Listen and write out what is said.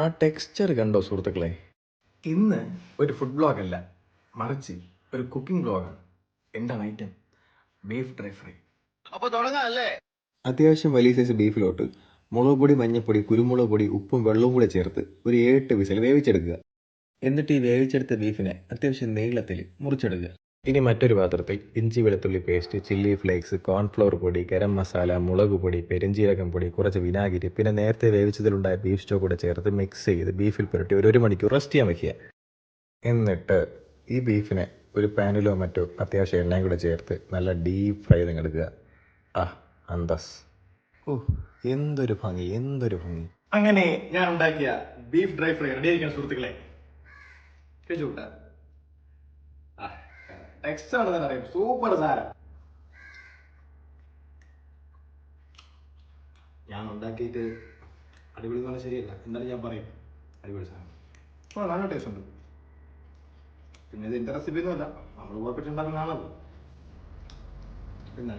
ആ ടെക്സ്ചർ കണ്ടോ സുഹൃത്തുക്കളെ? ഇന്ന് ഒരു ഫുഡ് ബ്ലോഗ് അല്ല, മറിച്ച് ഒരു കുക്കിംഗ് ബ്ലോഗാണ്. എന്താണ് ഐറ്റം? Beef dry fry. അപ്പോൾ തുടങ്ങാമല്ലേ? അത്യാവശ്യം വലിയ സൈസ് ബീഫിലോട്ട് മുളക് പൊടി, മഞ്ഞൾപ്പൊടി, കുരുമുളക് പൊടി, ഉപ്പും വെള്ളവും കൂടെ ചേർത്ത് ഒരു 7-8 വിസിൽ വേവിച്ചെടുക്കുക. എന്നിട്ട് ഈ വേവിച്ചെടുത്ത ബീഫിനെ അത്യാവശ്യം നീളത്തിൽ മുറിച്ചെടുക്കുക. ഇനി മറ്റൊരു പാത്രത്തിൽ ഇഞ്ചി വെളുത്തുള്ളി പേസ്റ്റ്, ചില്ലി ഫ്ലേക്സ്, കോൺഫ്ലവർ പൊടി, ഗരം മസാല, മുളക് പൊടി, പെരിഞ്ജീരകം പൊടി, കുറച്ച് വിനാഗിരി, പിന്നെ നേരത്തെ വേവിച്ചതിലുണ്ടായ ബീഫ് സ്റ്റോക്ക് കൂടെ ചേർത്ത് മിക്സ് ചെയ്ത് ബീഫിൽ പുരട്ടി ഒരു മണിക്കൂർ റെസ്റ്റ് ചെയ്യാൻ വയ്ക്കുക. എന്നിട്ട് ഈ ബീഫിനെ ഒരു പാനിലോ മറ്റോ അത്യാവശ്യം എണ്ണയും കൂടെ ചേർത്ത് നല്ല ഡീപ്പ് ഫ്രൈ ചെയ്തെടുക്കുക. അന്തസ്. എന്തൊരു ഭംഗി, എന്തൊരു ഭംഗി. അങ്ങനെ ഞാൻ ഉണ്ടാക്കിയ ബീഫ് ഡ്രൈ ഫ്രൈ റെഡി ആയിരിക്കണം സുഹൃത്തുക്കളെ. ടെക്സ്റ്റ് ആണെന്ന് അറിയാം, സൂപ്പർ സാരം. ഞാൻ ഉണ്ടാക്കിയിട്ട് അടിപൊളി എന്ന് പറഞ്ഞാൽ ശരിയല്ല, എന്നാലും ഞാൻ പറയും അടിപൊളി സാധനം. നല്ല ടേസ്റ്റ് ഉണ്ട്. പിന്നെ ഇത് എൻ്റെ റെസിപ്പി ഒന്നുമല്ല, നമ്മൾ ഉറപ്പിച്ചുണ്ടാക്കുന്നതാണല്ലോ. പിന്നെ